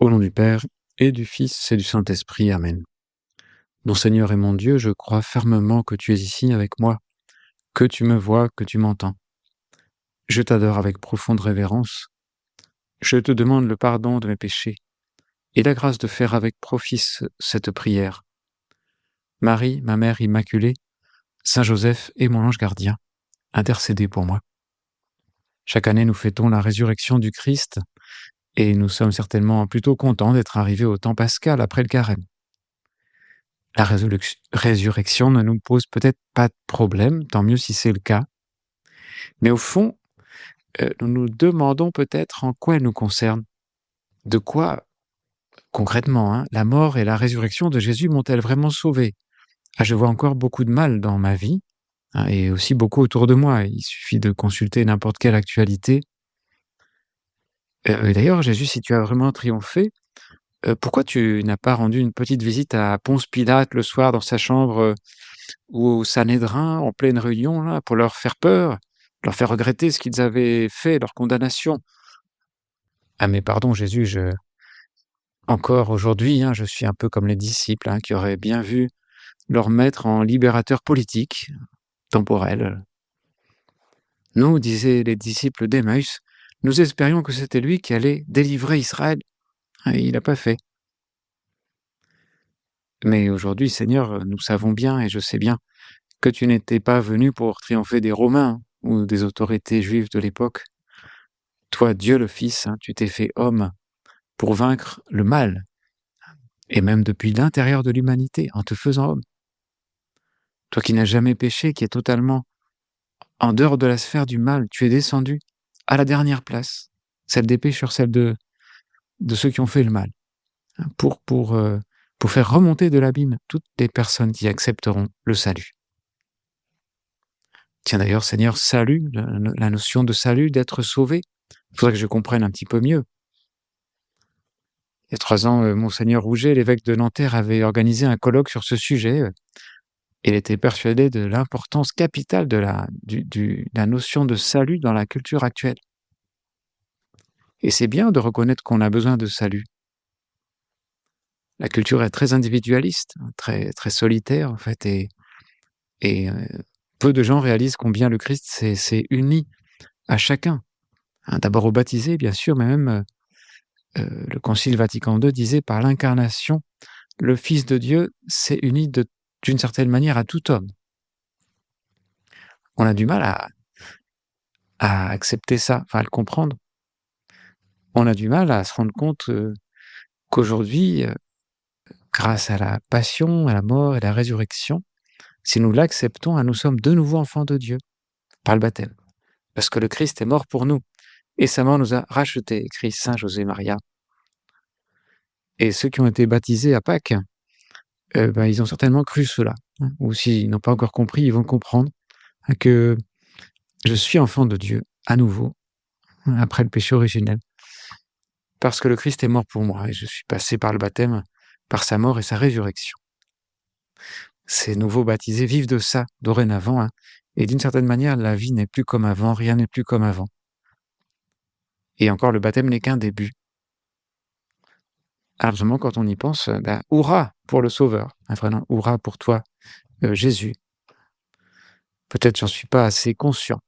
Au nom du Père, et du Fils, et du Saint-Esprit. Amen. Mon Seigneur et mon Dieu, je crois fermement que tu es ici avec moi, que tu me vois, que tu m'entends. Je t'adore avec profonde révérence. Je te demande le pardon de mes péchés et la grâce de faire avec profit cette prière. Marie, ma Mère Immaculée, Saint Joseph et mon ange gardien, intercédez pour moi. Chaque année, nous fêtons la résurrection du Christ et nous sommes certainement plutôt contents d'être arrivés au temps pascal après le carême. La résurrection ne nous pose peut-être pas de problème, tant mieux si c'est le cas, mais au fond, nous nous demandons peut-être en quoi elle nous concerne. De quoi, concrètement, la mort et la résurrection de Jésus m'ont-elles vraiment sauvé? Je vois encore beaucoup de mal dans ma vie, et aussi beaucoup autour de moi. Il suffit de consulter n'importe quelle actualité. D'ailleurs, Jésus, si tu as vraiment triomphé, pourquoi tu n'as pas rendu une petite visite à Ponce Pilate le soir dans sa chambre, ou au Sanhédrin en pleine réunion là, pour leur faire peur, leur faire regretter ce qu'ils avaient fait, leur condamnation? Ah mais pardon Jésus, encore aujourd'hui, je suis un peu comme les disciples, qui auraient bien vu leur maître en libérateur politique, temporel. Nous, disaient les disciples d'Emmaüs, nous espérions que c'était lui qui allait délivrer Israël. Et il n'a pas fait. Mais aujourd'hui, Seigneur, nous savons bien, et je sais bien, que tu n'étais pas venu pour triompher des Romains ou des autorités juives de l'époque. Toi, Dieu le Fils, tu t'es fait homme pour vaincre le mal, et même depuis l'intérieur de l'humanité, en te faisant homme. Toi qui n'as jamais péché, qui es totalement en dehors de la sphère du mal, tu es descendu à la dernière place, celle des pécheurs, celle de ceux qui ont fait le mal, pour faire remonter de l'abîme toutes les personnes qui accepteront le salut. Tiens d'ailleurs, Seigneur, salut, la notion de salut, d'être sauvé, il faudrait que je comprenne un petit peu mieux. Il y a 3 ans, Monseigneur Rouget, l'évêque de Nanterre, avait organisé un colloque sur ce sujet. Il était persuadé de l'importance capitale de la notion de salut dans la culture actuelle. Et c'est bien de reconnaître qu'on a besoin de salut. La culture est très individualiste, très, très solitaire en fait, et peu de gens réalisent combien le Christ s'est uni à chacun. D'abord aux baptisés, bien sûr, mais même le Concile Vatican II disait par l'incarnation, le Fils de Dieu s'est uni d'une certaine manière à tout homme. On a du mal à accepter ça, à le comprendre. On a du mal à se rendre compte qu'aujourd'hui, grâce à la passion, à la mort et à la résurrection, si nous l'acceptons, nous sommes de nouveau enfants de Dieu par le baptême. Parce que le Christ est mort pour nous et sa mort nous a rachetés, écrit saint José Maria. Et ceux qui ont été baptisés à Pâques, ils ont certainement cru cela. Ou s'ils n'ont pas encore compris, ils vont comprendre que je suis enfant de Dieu, à nouveau, après le péché originel. Parce que le Christ est mort pour moi et je suis passé par le baptême, par sa mort et sa résurrection. Ces nouveaux baptisés vivent de ça, dorénavant, et d'une certaine manière, la vie n'est plus comme avant, rien n'est plus comme avant. Et encore, le baptême n'est qu'un début. Alors vraiment, quand on y pense, hurrah pour le Sauveur, vraiment, hurrah pour toi, Jésus. Peut-être j'en suis pas assez conscient.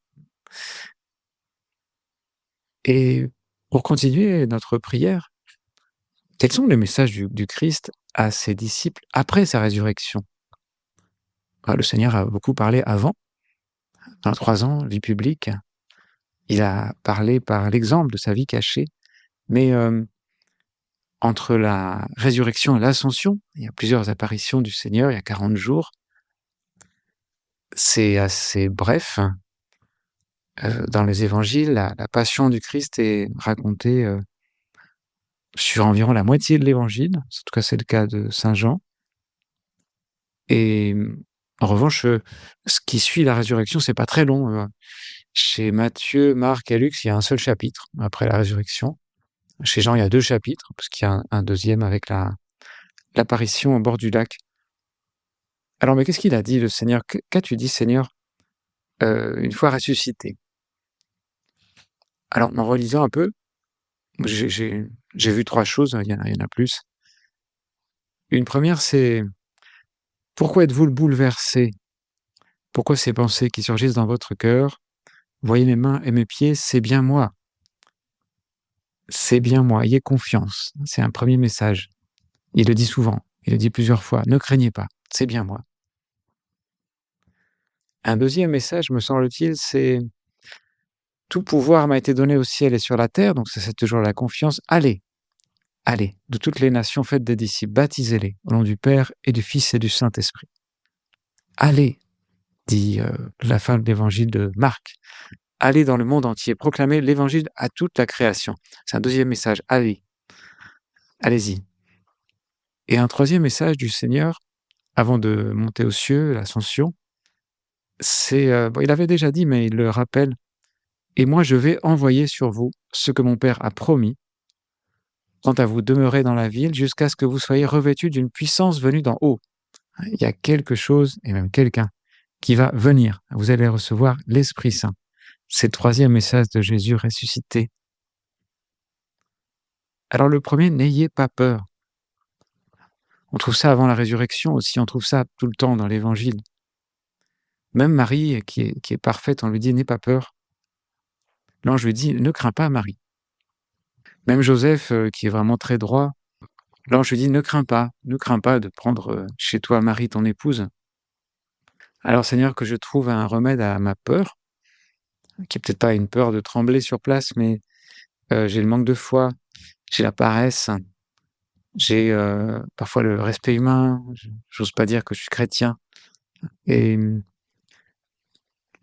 Et pour continuer notre prière, quels sont les messages du Christ à ses disciples après sa résurrection? Le Seigneur a beaucoup parlé avant, dans 3 ans, vie publique. Il a parlé par l'exemple de sa vie cachée, mais entre la résurrection et l'ascension, il y a plusieurs apparitions du Seigneur, il y a 40 jours. C'est assez bref. Dans les évangiles, la passion du Christ est racontée sur environ la moitié de l'évangile. En tout cas, c'est le cas de saint Jean. Et en revanche, ce qui suit la résurrection, c'est pas très long. Chez Matthieu, Marc et Luc, il y a un seul chapitre après la résurrection. Chez Jean, il y a 2 chapitres, parce qu'il y a un deuxième avec l'apparition au bord du lac. Alors, mais qu'est-ce qu'il a dit, le Seigneur? Qu'as-tu dit, Seigneur, une fois ressuscité? Alors, en relisant un peu, j'ai J'ai vu 3 choses, il y en a plus. Une première, c'est: pourquoi êtes-vous bouleversés? Pourquoi ces pensées qui surgissent dans votre cœur? Voyez mes mains et mes pieds, c'est bien moi. C'est bien moi, ayez confiance. C'est un premier message. Il le dit souvent, il le dit plusieurs fois: «Ne craignez pas, c'est bien moi». Un deuxième message, me semble-t-il, c'est: «Tout pouvoir m'a été donné au ciel et sur la terre», donc ça, c'est toujours la confiance. «Allez, allez, de toutes les nations, faites des disciples, baptisez-les au nom du Père et du Fils et du Saint-Esprit». «Allez», dit, la fin de l'évangile de Marc. «Allez dans le monde entier, proclamez l'évangile à toute la création». C'est un deuxième message: «Allez, allez-y». Et un troisième message du Seigneur, avant de monter aux cieux, l'ascension, c'est, bon, il avait déjà dit, mais il le rappelle: «Et moi je vais envoyer sur vous ce que mon Père a promis. Quant à vous, demeurez dans la ville jusqu'à ce que vous soyez revêtus d'une puissance venue d'en haut». Il y a quelque chose et même quelqu'un qui va venir. Vous allez recevoir l'Esprit Saint. C'est le troisième message de Jésus ressuscité. Alors le premier, n'ayez pas peur. On trouve ça avant la résurrection aussi, on trouve ça tout le temps dans l'Évangile. Même Marie, qui est parfaite, on lui dit: «N'aie pas peur». L'ange lui dit: «Ne crains pas, Marie». Même Joseph, qui est vraiment très droit, l'ange lui dit: ne crains pas de prendre, chez toi Marie, ton épouse. Alors Seigneur, que je trouve un remède à ma peur, qui est peut-être pas une peur de trembler sur place, mais j'ai le manque de foi, j'ai la paresse, j'ai, parfois le respect humain, j'ose pas dire que je suis chrétien et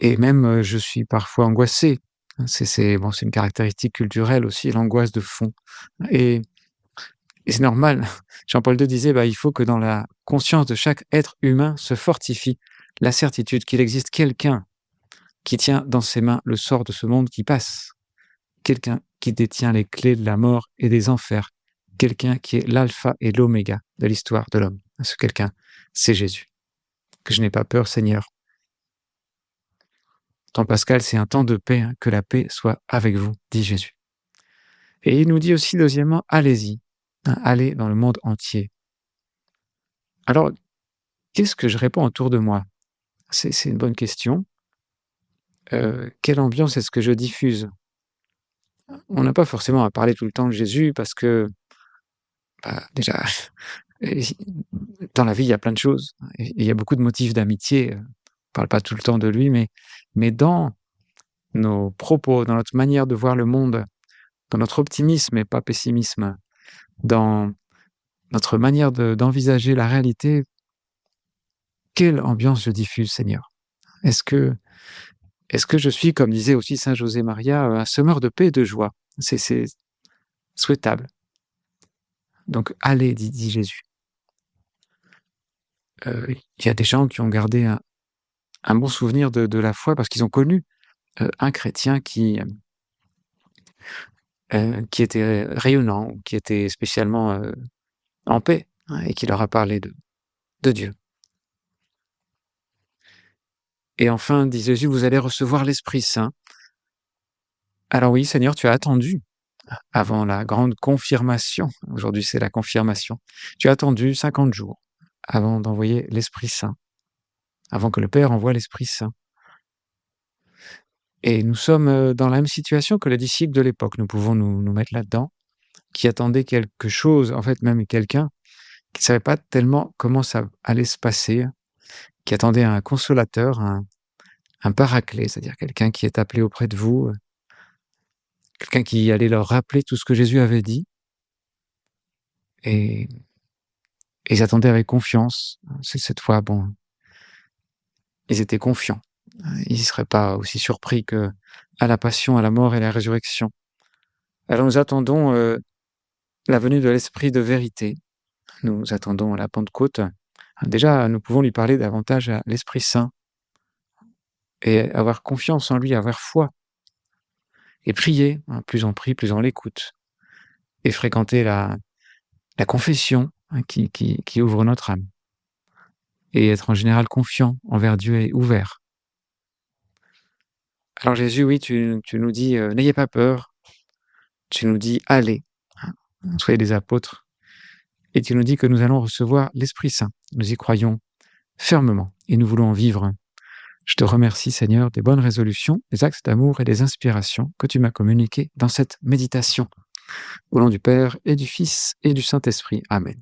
et même, je suis parfois angoissé. C'est bon, c'est une caractéristique culturelle aussi, l'angoisse de fond et et c'est normal. Jean-Paul II disait: «Bah, il faut que dans la conscience de chaque être humain se fortifie la certitude qu'il existe quelqu'un qui tient dans ses mains le sort de ce monde qui passe, quelqu'un qui détient les clés de la mort et des enfers, quelqu'un qui est l'alpha et l'oméga de l'histoire de l'homme». Ce quelqu'un, c'est Jésus. Que je n'ai pas peur, Seigneur. Temps pascal, c'est un temps de paix, hein, que la paix soit avec vous, dit Jésus. Et il nous dit aussi, deuxièmement, allez-y, hein, allez dans le monde entier. Alors, qu'est-ce que je réponds autour de moi? C'est une bonne question. Quelle ambiance est-ce que je diffuse? On n'a pas forcément à parler tout le temps de Jésus parce que, bah, déjà, et dans la vie, il y a plein de choses et il y a beaucoup de motifs d'amitié. On parle pas tout le temps de lui, mais dans nos propos, dans notre manière de voir le monde, dans notre optimisme et pas pessimisme, dans notre manière d'envisager la réalité, quelle ambiance je diffuse, Seigneur? Est-ce que est-ce que je suis, comme disait aussi saint José Maria, un semeur de paix et de joie? C'est souhaitable. Donc allez, dit Jésus. Il y a des gens qui ont gardé un bon souvenir de la foi parce qu'ils ont connu, un chrétien qui était rayonnant, qui était spécialement, en paix, hein, et qui leur a parlé de Dieu. Et enfin, dit Jésus: «Vous allez recevoir l'Esprit Saint». Alors oui, Seigneur, tu as attendu avant la grande confirmation. Aujourd'hui, c'est la confirmation. Tu as attendu 50 jours avant d'envoyer l'Esprit Saint, avant que le Père envoie l'Esprit Saint. Et nous sommes, dans la même situation que les disciples de l'époque. Nous pouvons nous mettre là-dedans, qui attendaient quelque chose, en fait, même quelqu'un qui ne savait pas tellement comment ça allait se passer, qui attendait un consolateur, un paraclet, c'est-à-dire quelqu'un qui est appelé auprès de vous, quelqu'un qui allait leur rappeler tout ce que Jésus avait dit et ils attendaient avec confiance. C'est cette fois, bon, ils étaient confiants. Ils ne seraient pas aussi surpris qu'à la passion, à la mort et à la résurrection. Alors nous attendons, la venue de l'Esprit de vérité. Nous attendons la Pentecôte. Déjà, nous pouvons lui parler davantage à l'Esprit Saint et avoir confiance en lui, avoir foi et prier, hein, plus on prie, plus on l'écoute et fréquenter la confession, hein, qui ouvre notre âme et être en général confiant envers Dieu et ouvert. Alors Jésus, oui, tu nous dis, «N'ayez pas peur», tu nous dis: «Allez». soyez des apôtres. Et tu nous dis que nous allons recevoir l'Esprit Saint. Nous y croyons fermement et nous voulons en vivre. Je te remercie, Seigneur, des bonnes résolutions, des actes d'amour et des inspirations que tu m'as communiquées dans cette méditation. Au nom du Père et du Fils et du Saint-Esprit. Amen.